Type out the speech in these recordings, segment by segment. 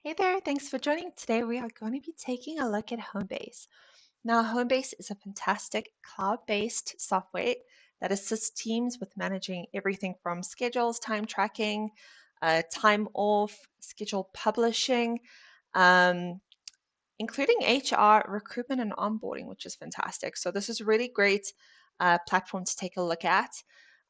Hey there, thanks for joining. Today we are going to be taking a look at Homebase. Now, Homebase is a fantastic cloud-based software that assists teams with managing everything from schedules, time tracking, time off, schedule publishing, um, including HR, recruitment, and onboarding, which is fantastic. So this is a really great platform to take a look at.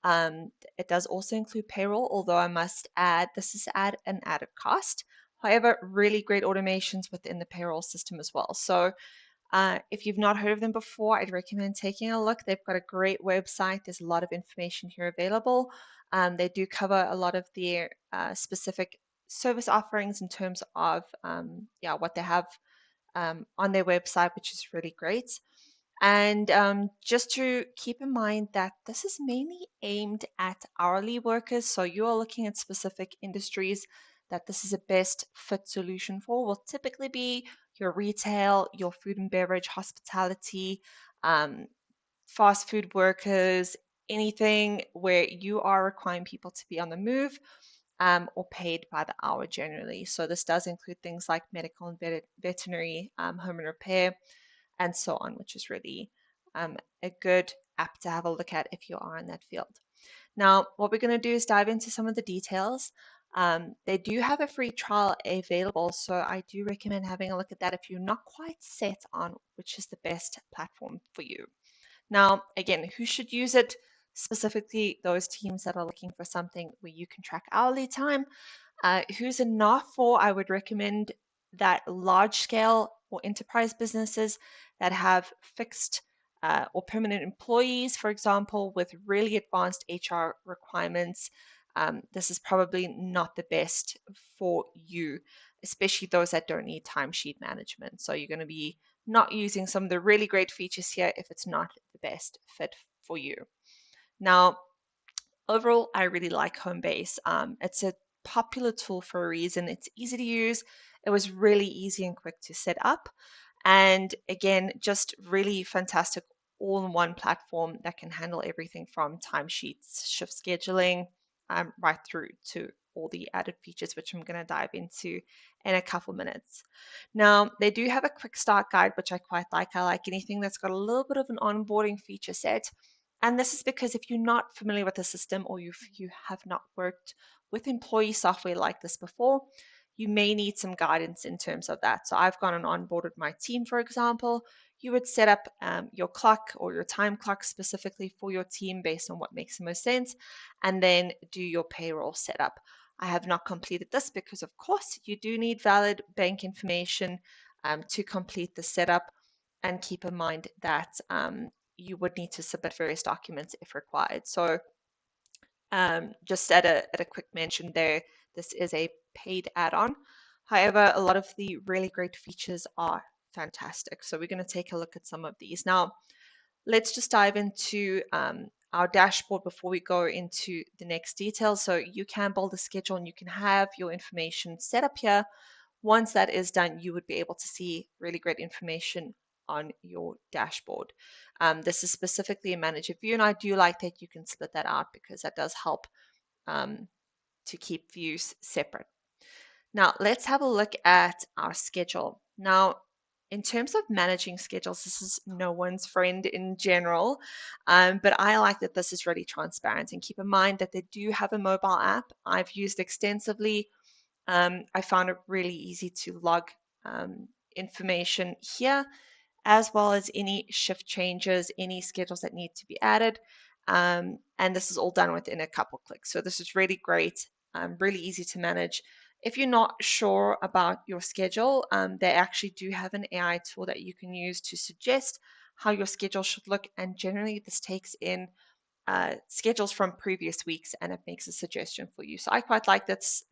It does also include payroll, although I must add this is at an added cost. However, really great automations within the payroll system as well. So if you've not heard of them before, I'd recommend taking a look. They've got a great website. There's a lot of information here available. They do cover a lot of their specific service offerings in terms of what they have on their website, which is really great. And just to keep in mind that this is mainly aimed at hourly workers. So you are looking at specific industries that this is a best fit solution for, will typically be your retail, your food and beverage, hospitality, um, fast food workers, anything where you are requiring people to be on the move or paid by the hour generally. So this does include things like medical and veterinary, home and repair, and so on, which is really a good app to have a look at if you are in that field. Now, what we're going to do is dive into some of the details. They do have a free trial available, so I do recommend having a look at that if you're not quite set on which is the best platform for you. Now, again, who should use it? Specifically, those teams that are looking for something where you can track hourly time. Who's enough for? I would recommend that large scale or enterprise businesses that have fixed or permanent employees, for example, with really advanced HR requirements. This is probably not the best for you, especially those that don't need timesheet management. So you're going to be not using some of the really great features here if it's not the best fit for you. Now, overall, I really like Homebase. It's a popular tool for a reason. It's easy to use. It was really easy and quick to set up. And again, just really fantastic all-in-one platform that can handle everything from timesheets, shift scheduling, right through to all the added features, which I'm going to dive into in a couple minutes. Now, they do have a quick start guide, which I quite like. I like anything that's got a little bit of an onboarding feature set. And this is because if you're not familiar with the system or if you have not worked with employee software like this before, you may need some guidance in terms of that. So I've gone and onboarded my team, for example. You would set up your clock or your time clock specifically for your team based on what makes the most sense, and then do your payroll setup. I have not completed this because, of course, you do need valid bank information to complete the setup. And keep in mind that you would need to submit various documents if required. So just at a quick mention there, this is a paid add-on. However, a lot of the really great features are fantastic. So we're going to take a look at some of these. Now, let's just dive into our dashboard before we go into the next details. So you can build a schedule and you can have your information set up here. Once that is done, you would be able to see really great information on your dashboard. This is specifically a manager view, and I do like that you can split that out because that does help to keep views separate. Now, let's have a look at our schedule. Now, in terms of managing schedules, this is no one's friend in general, but I like that this is really transparent. And keep in mind that they do have a mobile app I've used extensively. I found it really easy to log information here, as well as any shift changes, any schedules that need to be added. And this is all done within a couple clicks. So this is really great, really easy to manage. If you're not sure about your schedule, they actually do have an AI tool that you can use to suggest how your schedule should look. And generally, this takes in schedules from previous weeks and it makes a suggestion for you. So I quite like this.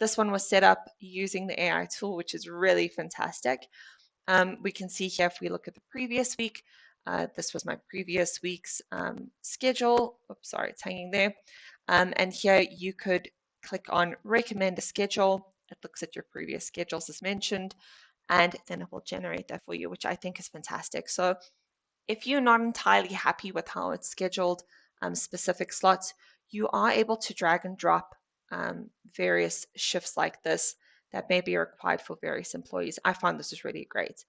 This one was set up using the AI tool, which is really fantastic. We can see here if we look at the previous week, this was my previous week's schedule. Oops, sorry, it's hanging there. And here you could click on recommend a schedule. It looks at your previous schedules as mentioned, and then it will generate that for you, which I think is fantastic. So if you're not entirely happy with how it's scheduled, specific slots, you are able to drag and drop various shifts like this that may be required for various employees. I find this is really great.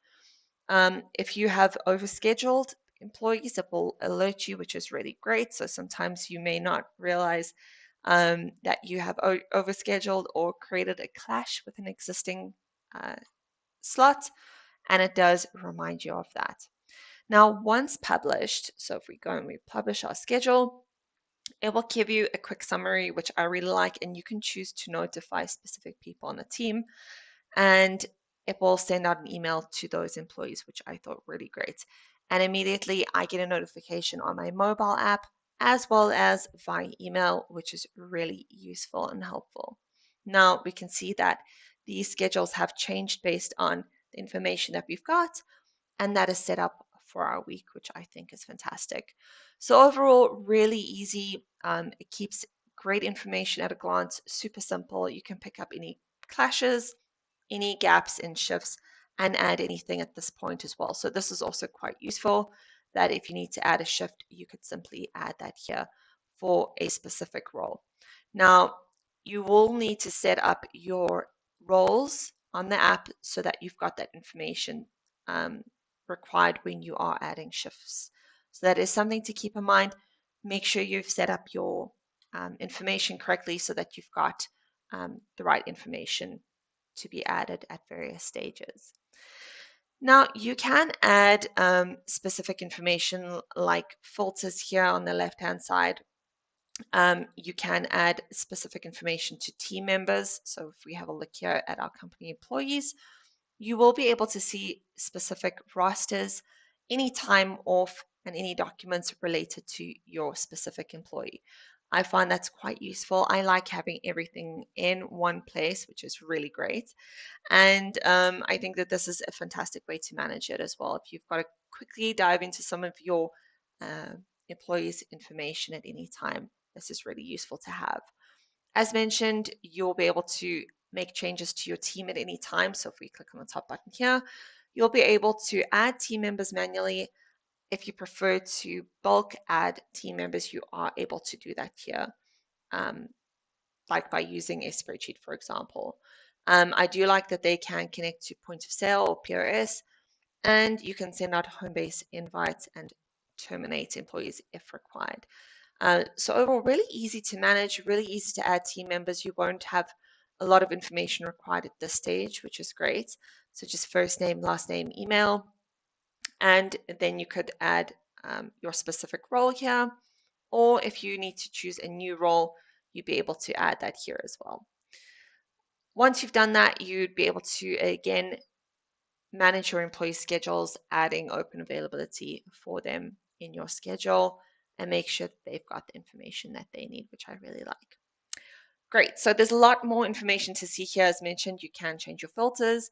If you have overscheduled employees, it will alert you, which is really great. So sometimes you may not realize that you have overscheduled or created a clash with an existing uh, slot, and it does remind you of that. Now, once published, so if we go and we publish our schedule, it will give you a quick summary, which I really like, and you can choose to notify specific people on the team, and it will send out an email to those employees, which I thought really great. And immediately I get a notification on my mobile app as well as via email, which is really useful and helpful. Now we can see that these schedules have changed based on the information that we've got, and that is set up for our week, which I think is fantastic. So overall, really easy. It keeps great information at a glance, super simple. You can pick up any clashes, any gaps in shifts, and add anything at this point as well. So this is also quite useful, that if you need to add a shift, you could simply add that here for a specific role. Now, you will need to set up your roles on the app so that you've got that information um, required when you are adding shifts. So that is something to keep in mind. Make sure you've set up your information correctly so that you've got the right information to be added at various stages. Now, you can add specific information like filters here on the left-hand side. You can add specific information to team members. So if we have a look here at our company employees, you will be able to see specific rosters, any time off, and any documents related to your specific employee. I find that's quite useful. I like having everything in one place, which is really great. And I think that this is a fantastic way to manage it as well. If you've got to quickly dive into some of your uh, employees' information at any time, this is really useful to have. As mentioned, you'll be able to make changes to your team at any time. So if we click on the top button here, you'll be able to add team members manually. If you prefer to bulk add team members, you are able to do that here, like by using a spreadsheet, for example. I do like that they can connect to point of sale or POS, and you can send out Homebase invites and terminate employees if required. So overall, really easy to manage, really easy to add team members. You won't have a lot of information required at this stage, which is great. So just first name, last name, email, and then you could add your specific role here, or if you need to choose a new role, you'd be able to add that here as well. Once you've done that, you'd be able to, again, manage your employee schedules, adding open availability for them in your schedule, and make sure that they've got the information that they need, which I really like. Great. So there's a lot more information to see here. As mentioned, you can change your filters.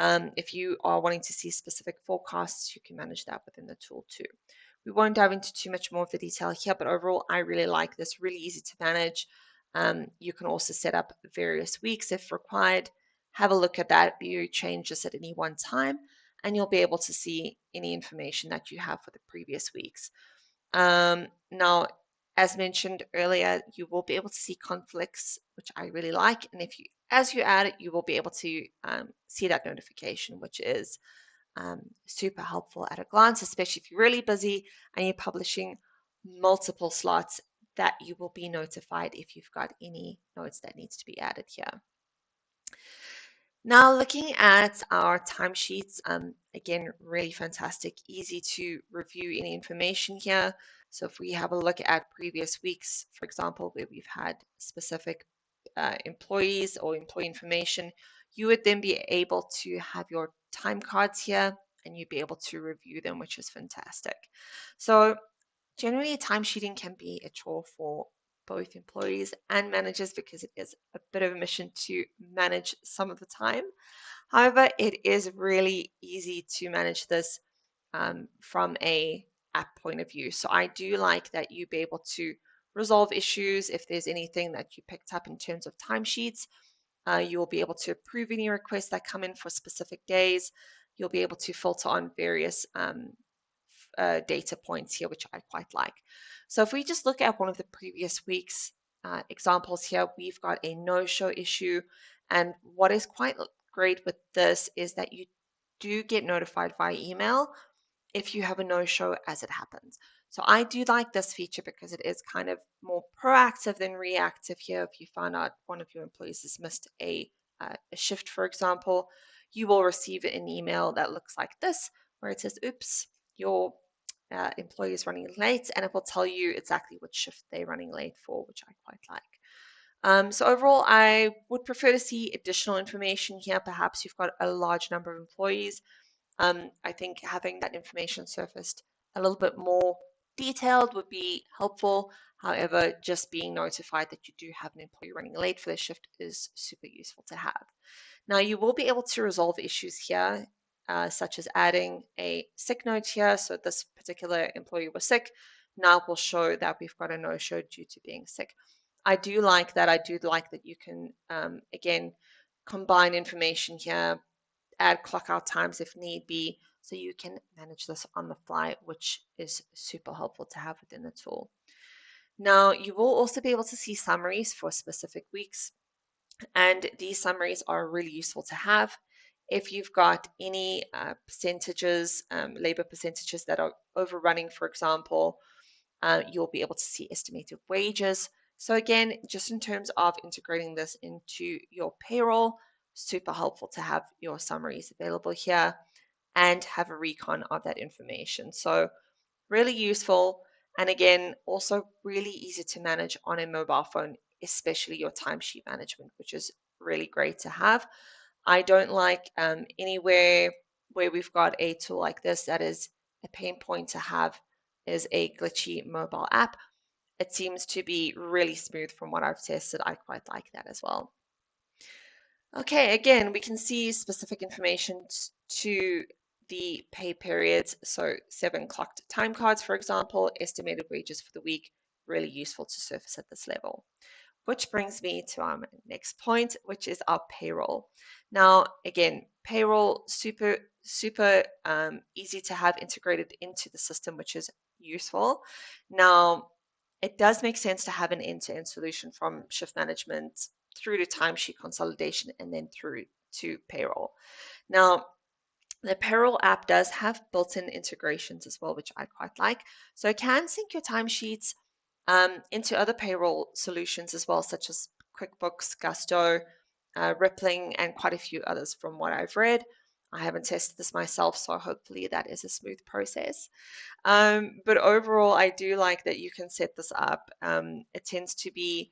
If you are wanting to see specific forecasts, you can manage that within the tool too. We won't dive into too much more of the detail here, but overall, I really like this, really easy to manage. You can also set up various weeks if required. Have a look at that, view changes at any one time, and you'll be able to see any information that you have for the previous weeks. Now, as mentioned earlier, you will be able to see conflicts, which I really like. And as you add it, you will be able to see that notification, which is super helpful at a glance, especially if you're really busy and you're publishing multiple slots, that you will be notified if you've got any notes that needs to be added here. Now looking at our timesheets, again, really fantastic, easy to review any information here. So if we have a look at previous weeks, for example, where we've had specific employees or employee information, you would then be able to have your time cards here and you'd be able to review them, which is fantastic. So generally, timesheeting can be a chore for both employees and managers because it is a bit of a mission to manage some of the time. However, it is really easy to manage this from a app point of view. So I do like that you be able to resolve issues if there's anything that you picked up in terms of timesheets. You will be able to approve any requests that come in for specific days. You'll be able to filter on various data points here, which I quite like. So if we just look at one of the previous weeks examples here, we've got a no-show issue, And what is quite great with this is that you do get notified via email if you have a no-show as it happens. So I do like this feature because it is kind of more proactive than reactive here. If you find out one of your employees has missed a shift, for example, you will receive an email that looks like this, where it says, oops, your employee is running late, and it will tell you exactly which shift they're running late for, which I quite like. So overall, I would prefer to see additional information here. Perhaps you've got a large number of employees. I think having that information surfaced a little bit more detailed would be helpful. However, just being notified that you do have an employee running late for their shift is super useful to have. Now, you will be able to resolve issues here, such as adding a sick note here. So this particular employee was sick. Now it will show that we've got a no-show due to being sick. I do like that. I do like that you can, again, combine information here, add clock out times if need be, so you can manage this on the fly, which is super helpful to have within the tool. Now, you will also be able to see summaries for specific weeks, and these summaries are really useful to have. If you've got any percentages, labor percentages that are overrunning, for example, you'll be able to see estimated wages. So again, just in terms of integrating this into your payroll, super helpful to have your summaries available here and have a recon of that information. So really useful. And again, also really easy to manage on a mobile phone, especially your timesheet management, which is really great to have. I don't like anywhere where we've got a tool like this that is a pain point to have is a glitchy mobile app. It seems to be really smooth from what I've tested. I quite like that as well. Okay, again, we can see specific information to the pay periods. So 7 clocked time cards, for example, estimated wages for the week, really useful to surface at this level. Which brings me to our next point, which is our payroll. Now, again, payroll, super easy to have integrated into the system, which is useful. Now, it does make sense to have an end-to-end solution from shift management through to timesheet consolidation and then through to payroll. Now, the Payroll app does have built-in integrations as well, which I quite like. So it can sync your timesheets into other payroll solutions as well, such as QuickBooks, Gusto, Rippling, and quite a few others from what I've read. I haven't tested this myself, so hopefully that is a smooth process. But overall, I do like that you can set this up. It tends to be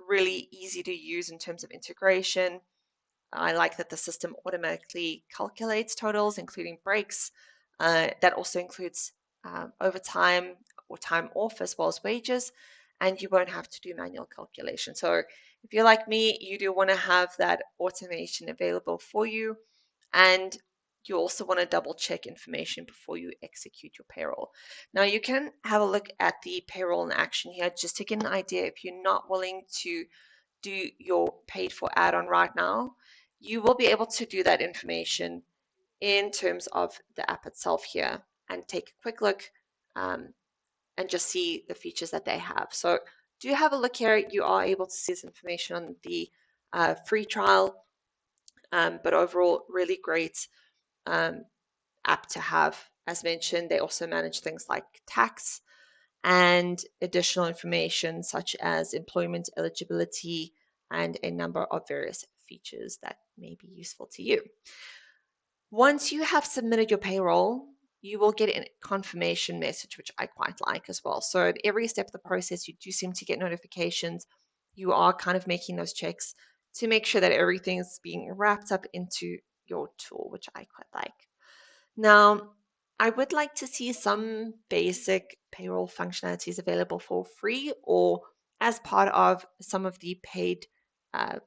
really easy to use in terms of integration. I like that the system automatically calculates totals, including breaks. That also includes overtime or time off as well as wages, and you won't have to do manual calculation. So if you're like me, you do want to have that automation available for you, and you also want to double check information before you execute your payroll. Now you can have a look at the payroll in action here just to get an idea if you're not willing to do your paid for add-on right now. You will be able to do that information in terms of the app itself here and take a quick look and just see the features that they have. So do have a look here. You are able to see this information on the free trial, but overall, really great app to have. As mentioned, they also manage things like tax and additional information such as employment eligibility and a number of various features that may be useful to you. Once you have submitted your payroll, you will get a confirmation message, which I quite like as well. So at every step of the process, you do seem to get notifications. You are kind of making those checks to make sure that everything's being wrapped up into your tool, which I quite like. Now, I would like to see some basic payroll functionalities available for free or as part of some of the paid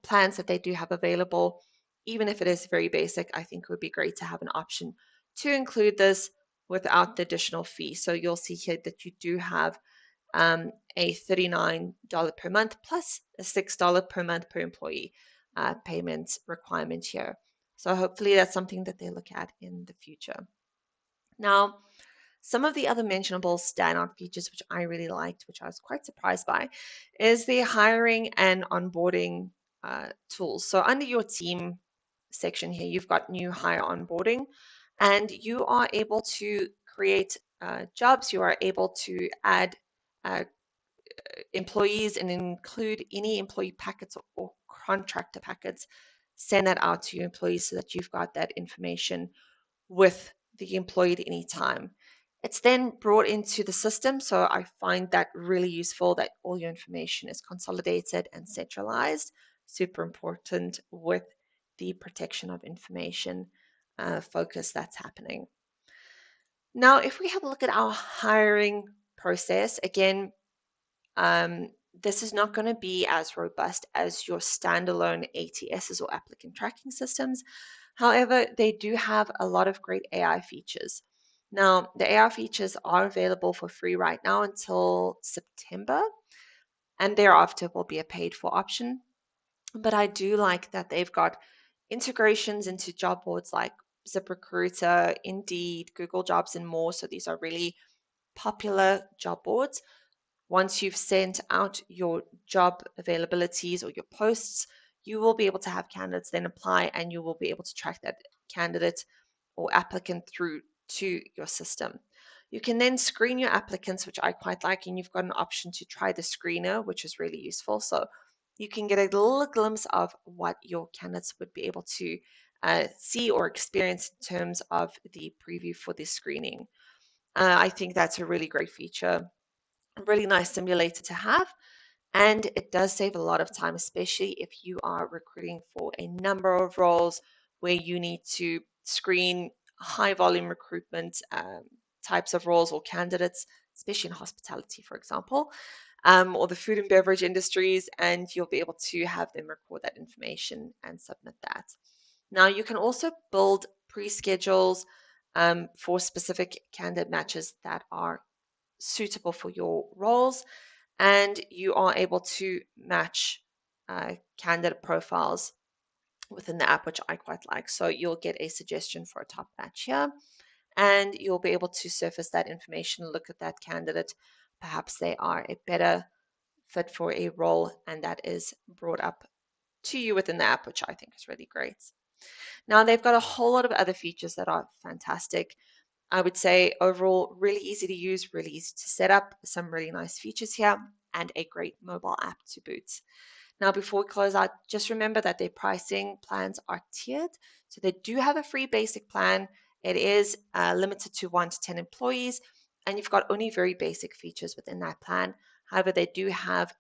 plans that they do have available. Even if it is very basic, I think it would be great to have an option to include this without the additional fee. So you'll see here that you do have a $39 per month plus a $6 per month per employee payment requirement here. So hopefully that's something that they look at in the future. Now, some of the other mentionable standout features which I really liked, which I was quite surprised by, is the hiring and onboarding tools. So under your team section here, you've got new hire onboarding, and you are able to create jobs. You are able to add uh, employees and include any employee packets or contractor packets. Send that out to your employees so that you've got that information with the employee at any time. It's then brought into the system. So I find that really useful that all your information is consolidated and centralized. Super important with the protection of information focus that's happening. Now, if we have a look at our hiring process, again, this is not going to be as robust as your standalone ATSs or applicant tracking systems. However, they do have a lot of great AI features. Now, the AI features are available for free right now until September, and thereafter will be a paid for option. But I do like that they've got integrations into job boards like ZipRecruiter, Indeed, Google Jobs, and more. So these are really popular job boards. Once you've sent out your job availabilities or your posts, you will be able to have candidates then apply, and you will be able to track that candidate or applicant through to your system. You can then screen your applicants, which I quite like, and you've got an option to try the screener, which is really useful. So you can get a little glimpse of what your candidates would be able to see or experience in terms of the preview for this screening. I think that's a really great feature, a really nice simulator to have. And it does save a lot of time, especially if you are recruiting for a number of roles where you need to screen high volume recruitment types of roles or candidates, especially in hospitality, for example, or the food and beverage industries, and you'll be able to have them record that information and submit that. Now, you can also build pre-schedules for specific candidate matches that are suitable for your roles, and you are able to match candidate profiles within the app, which I quite like. So you'll get a suggestion for a top match here, and you'll be able to surface that information, look at that candidate. Perhaps they are a better fit for a role, and that is brought up to you within the app, which I think is really great. Now, they've got a whole lot of other features that are fantastic. I would say overall, really easy to use, really easy to set up, some really nice features here, and a great mobile app to boot. Now, before we close out, just remember that their pricing plans are tiered. So they do have a free basic plan. It is limited to 1 to 10 employees, and you've got only very basic features within that plan. However, they do have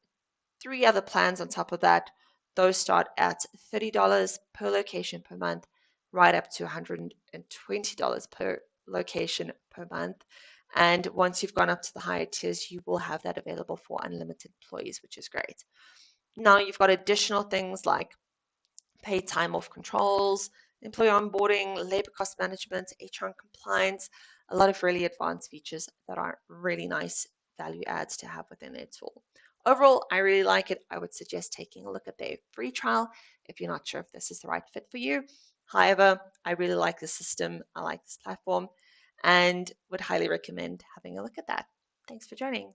3 other plans on top of that. Those start at $30 per location per month, right up to $120 per location per month. And once you've gone up to the higher tiers, you will have that available for unlimited employees, which is great. Now you've got additional things like paid time off controls, employee onboarding, labor cost management, HR and compliance, a lot of really advanced features that are really nice value adds to have within their tool. Overall, I really like it. I would suggest taking a look at their free trial if you're not sure if this is the right fit for you. However, I really like the system. I like this platform and would highly recommend having a look at that. Thanks for joining.